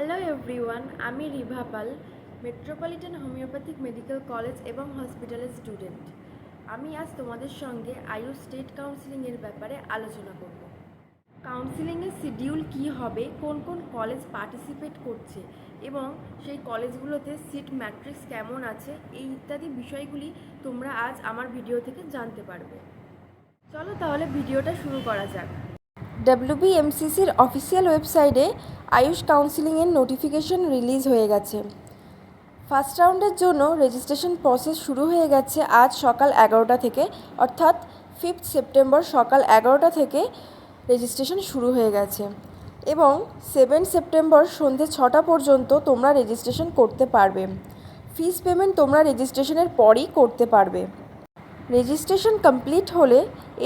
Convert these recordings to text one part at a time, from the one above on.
Hello everyone, আমি রিভা পাল, metropolitan homeopathic medical college এবং হসপিটালের স্টুডেন্ট। আমি আজ তোমাদের সঙ্গে আয়ুষ স্টেট কাউন্সিলিংয়ের ব্যাপারে আলোচনা করব। কাউন্সিলিংয়ের শিডিউল কী হবে, কোন কোন কলেজ পার্টিসিপেট করছে এবং সেই কলেজগুলোতে সিট ম্যাট্রিক্স কেমন আছে, এই ইত্যাদি বিষয়গুলি তোমরা আজ আমার ভিডিও থেকে জানতে পারবে। চলো তাহলে ভিডিওটা শুরু করা যাক। WBMCCর অফিসিয়াল ওয়েবসাইটে আয়ুষ কাউন্সিলিংয়ের নোটিফিকেশন রিলিজ হয়ে গেছে। ফার্স্ট রাউন্ডের জন্য রেজিস্ট্রেশন প্রসেস শুরু হয়ে গেছে আজ সকাল 11টা থেকে, অর্থাৎ 5 সেপ্টেম্বর সকাল 11টা থেকে রেজিস্ট্রেশন শুরু হয়ে গেছে এবং 7 সেপ্টেম্বর সন্ধ্যে 6টা পর্যন্ত তোমরা রেজিস্ট্রেশন করতে পারবে। ফিস পেমেন্ট তোমরা রেজিস্ট্রেশনের পরই করতে পারবে। রেজিস্ট্রেশন কমপ্লিট হলে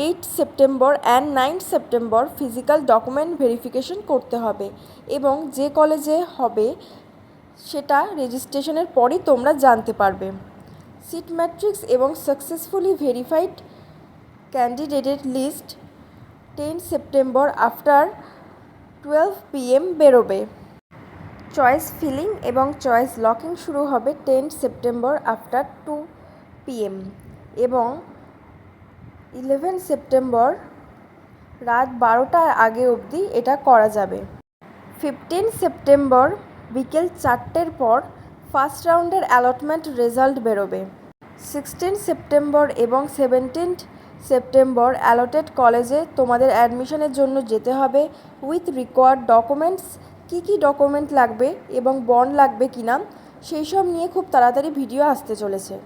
8 September and 9 September physical document verification করতে হবে এবং যে কলেজে হবে সেটা রেজিস্ট্রেশনের পরই তোমরা জানতে পারবে। সিট ম্যাট্রিক্স এবং সাকসেসফুলি ভেরিফাইড ক্যান্ডিডেটের লিস্ট 10 সেপ্টেম্বর আফটার 12 PM বেরোবে। চয়েস ফিলিং এবং চয়েস লকিং শুরু হবে 10 সেপ্টেম্বর আফটার 2 PM এবং 11 সেপ্টেম্বর রাত 12টার আগে অবধি এটা করা যাবে। 15 সেপ্টেম্বর বিকেল 4টের পর ফার্স্ট রাউন্ডের অ্যালটমেন্ট রেজাল্ট বেরোবে। 16 সেপ্টেম্বর এবং 17 সেপ্টেম্বর অ্যালটেড কলেজে তোমাদের অ্যাডমিশনের জন্য যেতে হবে উইথ রিকোয়ার্ড ডকুমেন্টস। কী কী ডকুমেন্ট লাগবে এবং বন্ড লাগবে কিনা সেই সব নিয়ে খুব তাড়াতাড়ি ভিডিও আসতে চলেছে।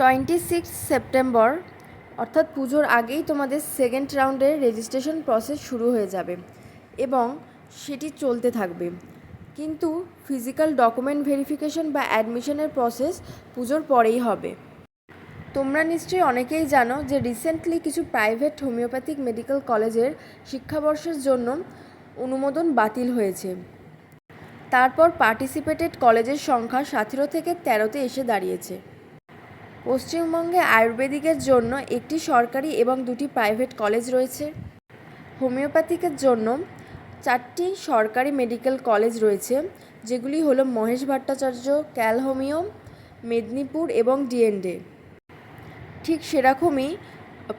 26 সেপ্টেম্বর অর্থাৎ পুজোর আগেই তোমাদের সেকেন্ড রাউন্ডের রেজিস্ট্রেশন প্রসেস শুরু হয়ে যাবে এবং সেটি চলতে থাকবে, কিন্তু ফিজিক্যাল ডকুমেন্ট ভেরিফিকেশন বা অ্যাডমিশনের প্রসেস পুজোর পরেই হবে। তোমরা নিশ্চয়ই অনেকেই জানো যে রিসেন্টলি কিছু প্রাইভেট হোমিওপ্যাথিক মেডিকেল কলেজের শিক্ষাবর্ষের জন্য অনুমোদন বাতিল হয়েছে। তারপর পার্টিসিপেটেড কলেজের সংখ্যা 17 থেকে 13তে এসে দাঁড়িয়েছে। পশ্চিমবঙ্গে আয়ুর্বেদিকের জন্য একটি সরকারি এবং 2টি প্রাইভেট কলেজ রয়েছে। হোমিওপ্যাথিকের জন্য 4টি সরকারি মেডিকেল কলেজ রয়েছে, যেগুলি হলো মহেশ ভট্টাচার্য, ক্যাল হোমিও, মেদিনীপুর এবং ডিএনডে। ঠিক সেরকমই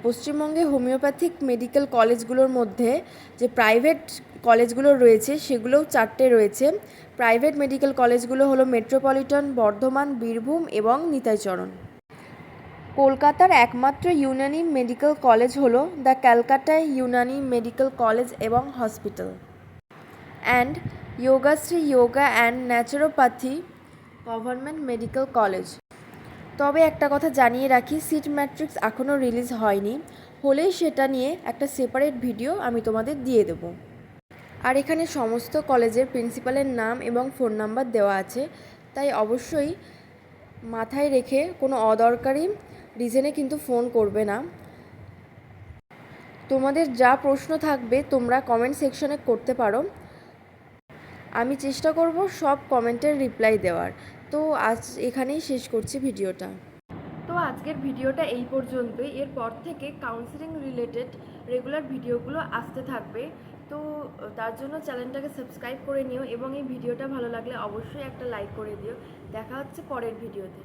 পশ্চিমবঙ্গে হোমিওপ্যাথিক মেডিকেল কলেজগুলোর মধ্যে যে প্রাইভেট কলেজগুলো রয়েছে সেগুলোও 4টে রয়েছে। প্রাইভেট মেডিকেল কলেজগুলো হলো মেট্রোপলিটন, বর্ধমান, বীরভূম এবং নিতাইচরণ। কলকাতার একমাত্র ইউনানি মেডিকেল কলেজ হলো the Calcutta Unani medical college এবং hospital and Yogashree yoga and naturopathy government medical college. তবে একটা কথা জানিয়ে রাখি, সিট ম্যাট্রিক্স এখনও রিলিজ হয়নি, হলেই সেটা নিয়ে একটা সেপারেট ভিডিও আমি তোমাদের দিয়ে দেবো। আর এখানে সমস্ত কলেজের প্রিন্সিপালের নাম এবং ফোন নাম্বার দেওয়া আছে, তাই অবশ্যই মাথায় রেখে কোনো অদরকারি রিজনে কিন্তু ফোন করবে না। তোমাদের যা প্রশ্ন থাকবে তোমরা কমেন্ট সেকশনে করতে পারো, আমি চেষ্টা করব সব কমেন্টের রিপ্লাই দেওয়ার। তো আজ এখানেই শেষ করছি ভিডিওটা। তো আজকের ভিডিওটা এই পর্যন্তই। এরপর থেকে কাউন্সিলিং রিলেটেড রেগুলার ভিডিওগুলো আসতে থাকবে, তো তার জন্য চ্যানেলটাকে সাবস্ক্রাইব করে নিও এবং এই ভিডিওটা ভালো লাগলে অবশ্যই একটা লাইক করে দিও। দেখা হচ্ছে পরের ভিডিওতে।